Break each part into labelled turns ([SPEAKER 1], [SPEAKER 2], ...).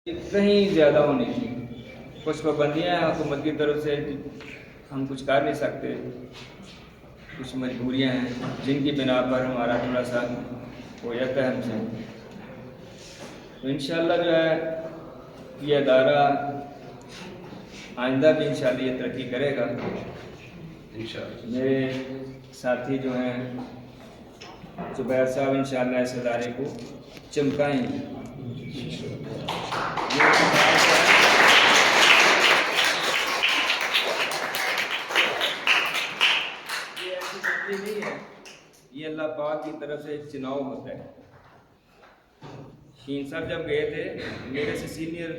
[SPEAKER 1] कहीं ज़्यादा होनी थी। कुछ पाबंदियाँ हैं हुकूमत की तरफ से, हम कुछ कर नहीं सकते, कुछ मजबूरियाँ हैं जिनकी बिना पर हमारा थोड़ा सा हो जाता है हमसे। तो इंशाअल्लाह जो है ये अदारा आइंदा भी इंशाअल्लाह ये तरक्की करेगा। इंशाअल्लाह मेरे साथी जो हैं जुबैर साहब इंशाअल्लाह इस अदारे को चमकाएंगे। नहीं है, ये अल्लाह पाक की तरफ से चुनाव होता है। शीन साहब जब गए थे, मेरे से सीनियर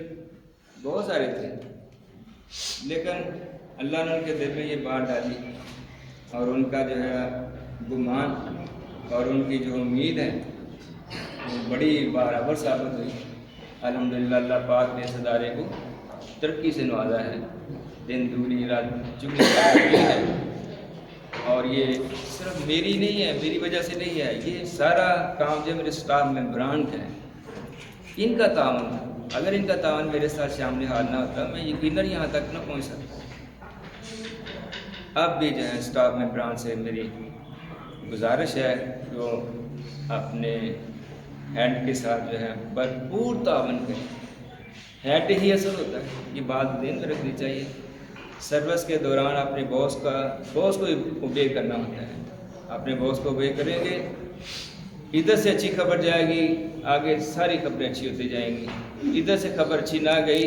[SPEAKER 1] बहुत सारे थे, लेकिन अल्लाह ने उनके दिल में ये बात डाली और उनका जो है गुमान और उनकी जो उम्मीद है वो बड़ी बराबर साबित हुई। अल्हम्दुलिल्लाह अल्लाह पाक ने इस अदारे को तरक्की से नवाजा है, दिन दूनी रात चुगली है। और ये सिर्फ मेरी नहीं है, मेरी वजह से नहीं है, ये सारा काम जो मेरे स्टाफ मेंबरान का है, इनका तावन था। अगर इनका तावन मेरे साथ सामने हाल ना होता, मैं यकीनन यहाँ तक ना पहुँच सकता। अब भी जो है स्टाफ मेंबरान से मेरी गुजारिश है जो अपने हेड के साथ जो है भरपूर तावन करें। हेड ही असल होता है, ये बात ध्यान में रखनी चाहिए। सर्विस के दौरान अपने बॉस को ओबे करना होता है। अपने बॉस को ओबे करेंगे, इधर से अच्छी खबर जाएगी, आगे सारी खबरें अच्छी होती जाएंगी। इधर से खबर अच्छी ना गई,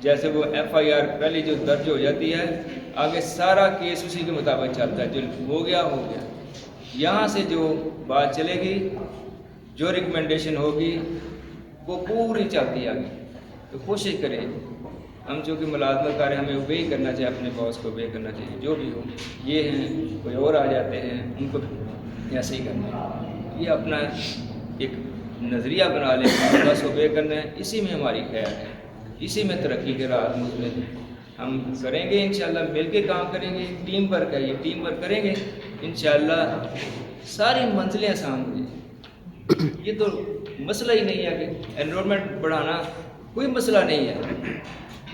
[SPEAKER 1] जैसे वो FIR पहले जो दर्ज हो जाती है, आगे सारा केस उसी के मुताबिक चलता है, जो हो गया हो गया। यहाँ से जो बात चलेगी, जो रिकमेंडेशन होगी वो पूरी चलती आगे। तो कोशिश करें हम जो कि मुलाजमत कर रहे हैं, हमें ओबे करना चाहिए, अपने बॉस को ओबे करना चाहिए। जो भी हो, ये हैं कोई और आ जाते हैं, उनको ऐसे ही करना है। ये अपना एक नज़रिया बना लें, बस ओबे करना है, इसी में हमारी खैर है, इसी में तरक्की के राह में हम करेंगे। इंशाअल्लाह मिल के काम करेंगे, टीम वर्क है, ये टीम वर्क करेंगे, इंशाअल्लाह सारी मंजिलें आसान हो जाएंगी। ये तो मसला ही नहीं है कि एनरोलमेंट बढ़ाना कोई मसला नहीं है।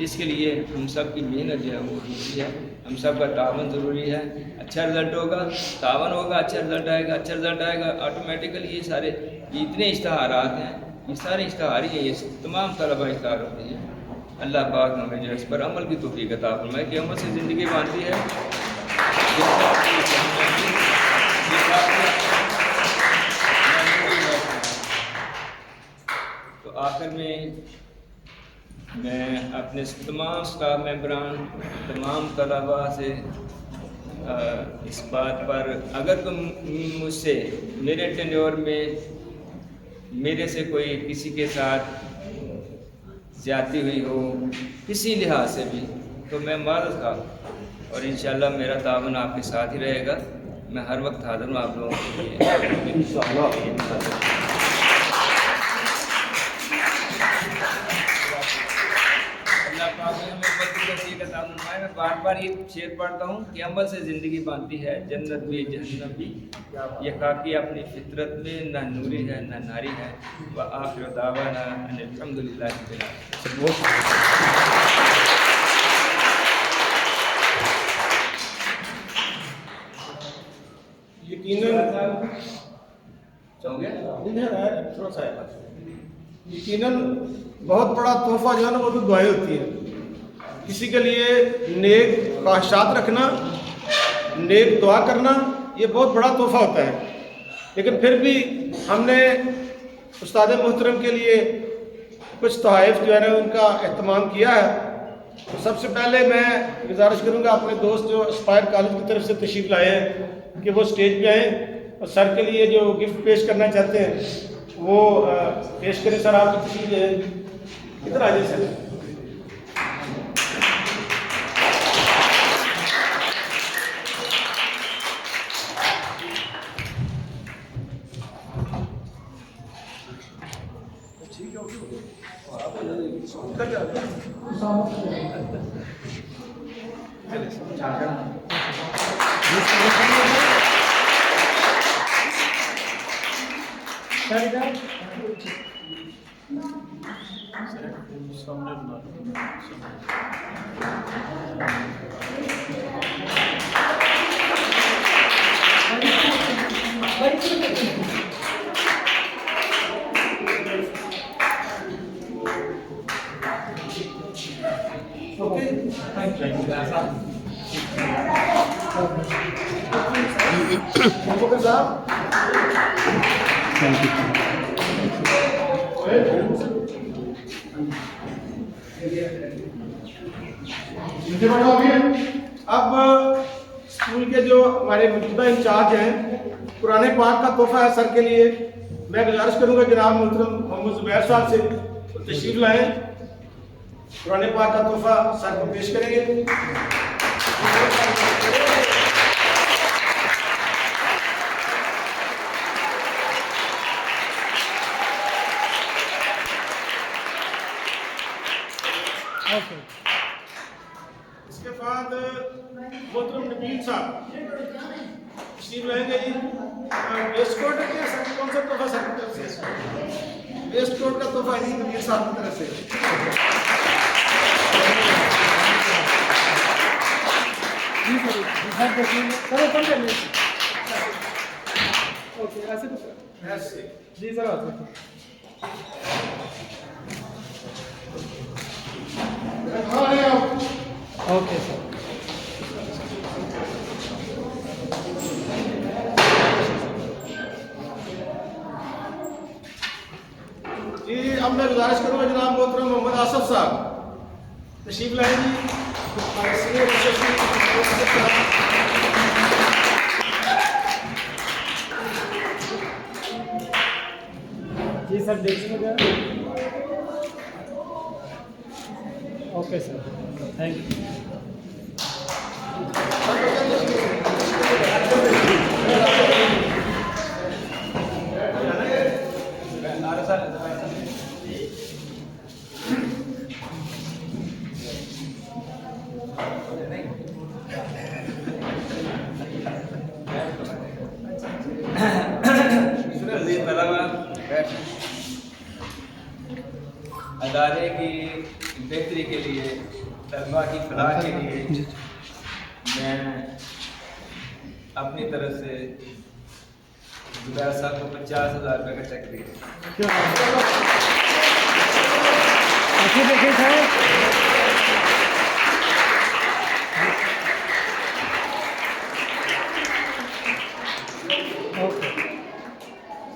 [SPEAKER 1] इसके लिए हम सब की मेहनत जो है वो ज़रूरी है, हम सब का तावन ज़रूरी है। अच्छा रिज़ल्ट होगा, तावन होगा, अच्छा रिज़ल्ट आएगा, अच्छा रिज़ल्ट आएगा ऑटोमेटिकली। ये सारे इतने इश्तहारात हैं, ये सारे इश्तहार ही हैं, ये तमाम तलबा इश्तहार होते हैं। अल्लाह पाक हमें जो है इस पर अमल की तौफीक अता फरमाए कि अमल से ज़िंदगी बनती है। तो आखिर में मैं अपने तमाम स्टाफ मेंबरान, तमाम तलबा से इस बात पर, अगर तुम मुझसे मेरे टेन्योर में मेरे से कोई किसी के साथ ज़्यादती हुई हो किसी लिहाज से भी, तो मैं माज़रत खा, और इंशाअल्लाह मेरा तावन आपके साथ ही रहेगा। मैं हर वक्त हाज़िर हूँ आप लोगों के लिए। मैं बार बार ये शेर पढ़ता हूँ कि अमल से ज़िंदगी बनती है, जन्नत भी जहन्नम भी। ये खाकी अपनी फितरत में ना नूरी है ना नारी है। व आखिर दावाना अल्हम्दुलिल्लाह।
[SPEAKER 2] यकीनन बहुत बड़ा तोहफा जो है ना वो तो दुआएं होती है। किसी के लिए नेक ख्वाहिशात रखना, नेक दुआ करना, ये बहुत बड़ा तोहफा होता है। लेकिन फिर भी हमने उस्ताद मोहतरम के लिए कुछ तोहफ़ जो है ना उनका एहतमाम किया है। तो सबसे पहले मैं गुजारिश करूँगा अपने दोस्त जो एस्पायर कॉलेज की तरफ से तशरीफ़ लाए हैं कि वो स्टेज पे आएँ और सर के लिए जो गिफ्ट पेश करना चाहते हैं वो पेश करें। सर आप तशरीफ़ है, इधर आ जाए सर।
[SPEAKER 3] सामने बना
[SPEAKER 2] ओके अबूबकर साहब नीचे बैठो अभी। अब स्कूल के जो हमारे मौजूदा इंचार्ज हैं, पुराने पाक का तोहफा है सर के लिए। मैं गुजारिश करूंगा जनाब मोहतरम मोहम्मद जुबैर साहब से तशरीफ लाएं, पुराने पाक का तोहफा सर को पेश करेंगे। इसके बाद मोहतरम नबील साहब तशरीफ लाएंगे जी। वेस्ट कोट के सर कौन सा तोहफा सर की तरफ से? वेस्ट कोट का तोहफा है जी नबील साहब की तरफ से। ऐसे
[SPEAKER 4] जी सर ओके सर।
[SPEAKER 2] जी अब मैं गुजारिश करूंगा जनाब मोहतरम मोहम्मद आसफ साहब तशरीफ लाएं जी।
[SPEAKER 4] जी सर देखिए ओके सर थैंक यू।
[SPEAKER 1] अदारे की बेहतरी के लिए, तलबा की फलाह के लिए मैं अपनी तरफ से जुबैर साहब को 50,000 रुपये का चेक दिया।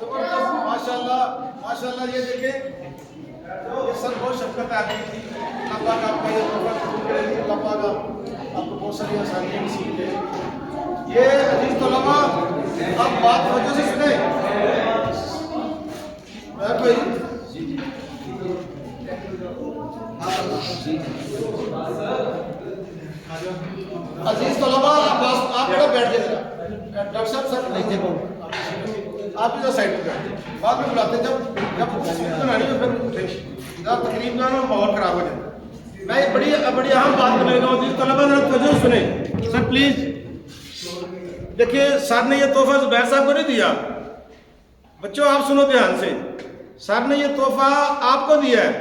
[SPEAKER 2] जबरदस्त माशाल्लाह माशाल्लाह। ये देखें ये सर बहुत शफकत आ गई थी। अल्लाह पाक आपका ये तोहफा कबूल करेगी। अल्लाह पाक आपको बहुत सारी आसानियाँ नसीब दे। ये अजीज तलबा आप बात वजह से सुने भाई। अजीज तलबा आप बेटा बैठ जाइए जरा। डॉक्टर साहब सर आप इधर साइड पर बैठ जाइए, बाद में बुलाते हैं। जब तस्वीर बनानी हो फिर उठे, तकरीब ना हो माहौल खराब हो जाता है। मैं बड़ी बड़ी अहम बात करने लगा हूँ। तलबा जरा तवज्जो सुने सर प्लीज। देखिए सर ने ये तोहफा जुबैर साहब को नहीं दिया। बच्चों आप सुनो ध्यान से, सर ने ये तोहफा आपको दिया है।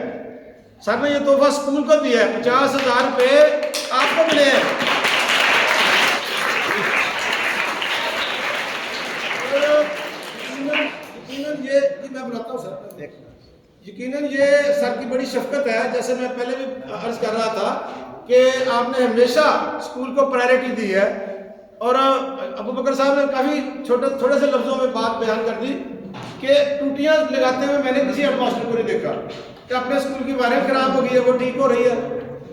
[SPEAKER 2] सर ने ये तोहफा स्कूल को दिया है। 50,000 रुपये आपको मिले हैं। ये मैं बताता हूँ सर, यकीनन ये सर की बड़ी शफकत है। जैसे मैं पहले भी अर्ज कर रहा था कि आपने हमेशा स्कूल को प्रायोरिटी दी है। और अबूबकर साहब ने काफ़ी थोड़े से लफ्ज़ों में बात बयान कर दी कि टूटियाँ लगाते हुए मैंने किसी हेडमास्टर को नहीं देखा कि अपने स्कूल की वायरिंग खराब हो गई है, वो ठीक हो रही है,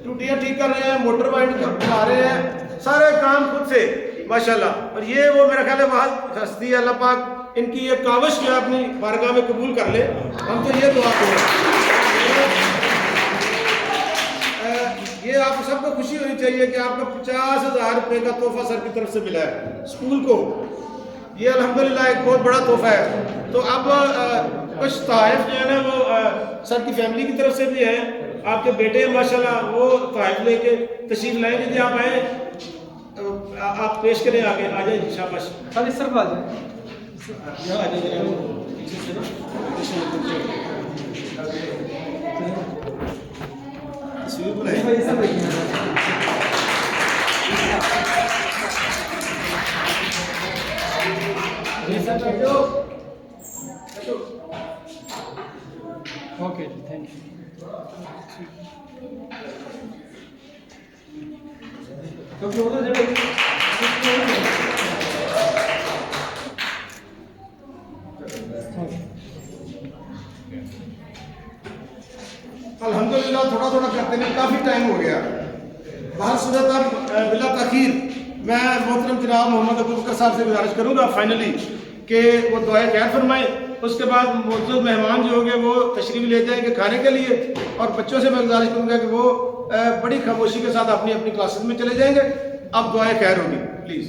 [SPEAKER 2] टूटियाँ ठीक कर रहे हैं, मोटर वाइंड बना रहे हैं, सारे काम खुद से माशाल्लाह। और ये वो मेरा ख्याल है बहुत हस्ती है। अल्लाह पाक इनकी ये काविश जो है अपनी बारगाह में कबूल कर ले। हम तो ये दुआ करें। ये आप सबको खुशी होनी चाहिए कि आपको 50,000 रुपये का तोहफा सर की तरफ से मिला है स्कूल को। ये अल्हम्दुलिल्लाह एक बहुत बड़ा तोहफा है। तो अब कुछ तोहफ़े जो है ना वो सर की फैमिली की तरफ से भी है। आपके बेटे हैं माशाल्लाह, वो तोहफ़े लेके तशरीफ लाएंगे। यदि आप आए आप पेश करें, आगे आ जाए शाबाश।
[SPEAKER 4] सर इस तरफ आ जाए।
[SPEAKER 2] यहाँ आ जाइए पीछे से ना। तस्वीर बनाई।
[SPEAKER 4] भाई सब देखिए जी सर बैठो ओके थैंक यू
[SPEAKER 2] अल्हम्दुलिल्लाह थोड़ा थोड़ा करते हुए काफ़ी टाइम हो गया। बाहर सूरत अब बिला तखीर मैं मोहतरम जनाब मोहम्मद अबू बकर साहब से गुजारिश करूँगा फाइनली कि वो दुआए खैर फरमाएँ। उसके बाद मौजूद मेहमान जो होंगे वो तशरीफ़ ले जाएंगे खाने के लिए, और बच्चों से मैं गुजारिश करूँगा कि वो बड़ी खामोशी के साथ अपनी अपनी क्लासेस में चले जाएंगे। अब दुआएं खैर होगी प्लीज़।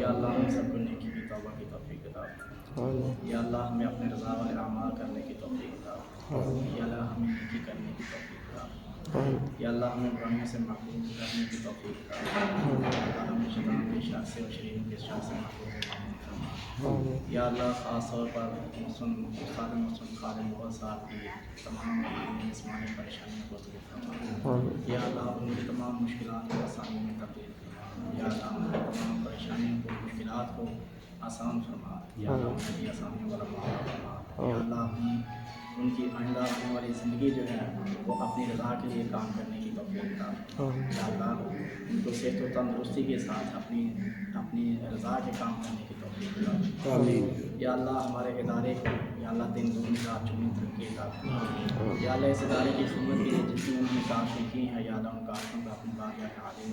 [SPEAKER 3] या अल्लाह हम सबको नेकी की तौबा की तौफीक अता फरमा। या अल्लाह हमें अपने रज़ा वाले अमाल करने की तौफीक अता फरमा। या अल्लाह हमें नेकी करने की तौफीक अता फरमा। या अल्लाह हमें बुराइयों से महफूज रहने की तौफीक अता फरमा। या अल्लाह हमें शैतान के शर से और शरीरों के शर से महफूज फरमा। या अल्लाह ख़ास तौर पर मुस्लिम खालिद बहुत साहब की तमाम जिस्मानी परेशानियों को दूर फरमा। या अल्लाह उनकी तमाम मुश्किलात को आसानी में तब्दील फरमा। या अल्लाह उनकी तमाम परेशानियों को मुश्किलात को आसान फरमा। या अल्लाह उनकी आसानियों वाला मामला फरमा। या अल्लाह उनकी आइंदा आने वाली ज़िंदगी जो है वो अपनी रज़ा के लिए काम करने की तौफीक अता फरमा। या अल्लाह उनको सेहत और तंदुरुस्ती के साथ अपनी रज़ा के काम करने की तौफीक अता फरमा। या अल्लाह हमारे इदारे को या अल्लाह दिन दुनिया रात चुनी तरक्की अता फरमा। या अल्लाह इस इदारे की खिदमत के लिए जितनी उन्होंने काशी की है या अल्लाह उनका अपना अपनी बात या आलिम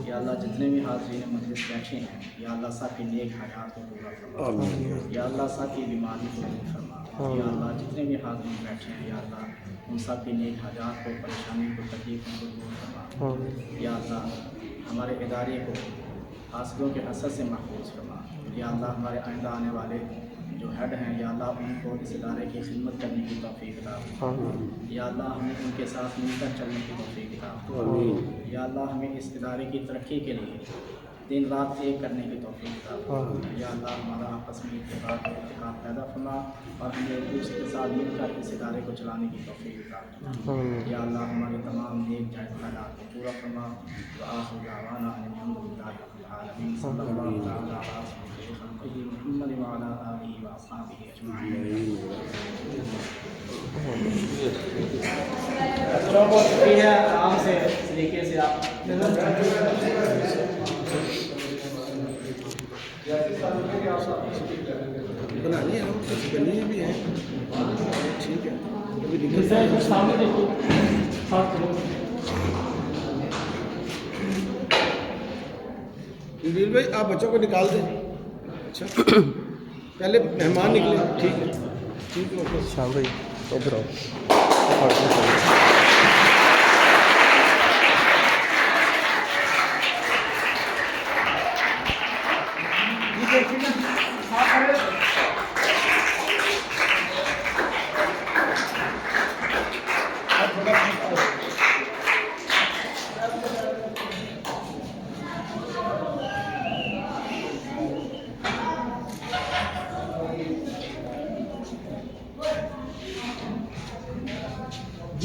[SPEAKER 3] या अल्लाह जितने भी हाज़रीन मजलिस बैठे हैं या अल्लाह सब की नेक हयात को पूरा फरमा। या अल्लाह सब की बीमारी को दूर फरमा। या अल्लाह जितने भी हाज़रीन बैठे हैं या अल्लाह उन सब की नेक हयात को परेशानी को तकलीफ़ों को दूर फरमा। या अल्लाह हमारे इदारे को हासिलों के हसद से महफूज फरमा। या अल्लाह हमारे आइंदा आने वाले जो हेड हैं या अल्लाह उनको इस इदारे की खिदमत करने की तौफीक अता फरमा। या अल्लाह हमें उनके साथ मिलकर चलने की तौफीक अता फरमा। या अल्लाह हमें इस इदारे की तरक्की के लिए दिन रात एक करने की तौफीक अता फरमा। या अल्लाह हमारा आपस में इत्तेफाक पैदा फरमा और हमें एक दूसरे के साथ मिलकर इस इदारे को चलाने की तौफीक अता फरमा। या अल्लाह हमारे तमाम नेक जायज़ ख्यालात को पूरा फरमा। व आखिर दावाना अल्हम्दुलिल्लाहि रब्बिल आलमीन सल्लल्लाहु तआला अला सय्यिदिना मुहम्मद व अला आलिहि व अस्हाबिहि अजमाइन। बहुत शुक्रिया, आराम से तरीके से आप
[SPEAKER 2] बनानी है कुछ करनी भी है ठीक है।
[SPEAKER 4] सामने देखो
[SPEAKER 2] नील भाई आप बच्चों को निकाल दें। अच्छा पहले मेहमान निकले। ठीक है ठीक है ओके।
[SPEAKER 5] शाम भाई इधर आओ।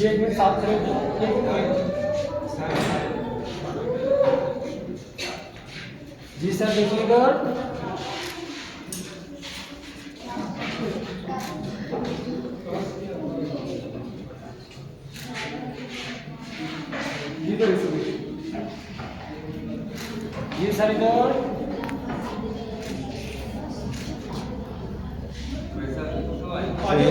[SPEAKER 4] जी एक मिनट साथ करें जी सर देखिएगा। जी सर इधर
[SPEAKER 2] आइए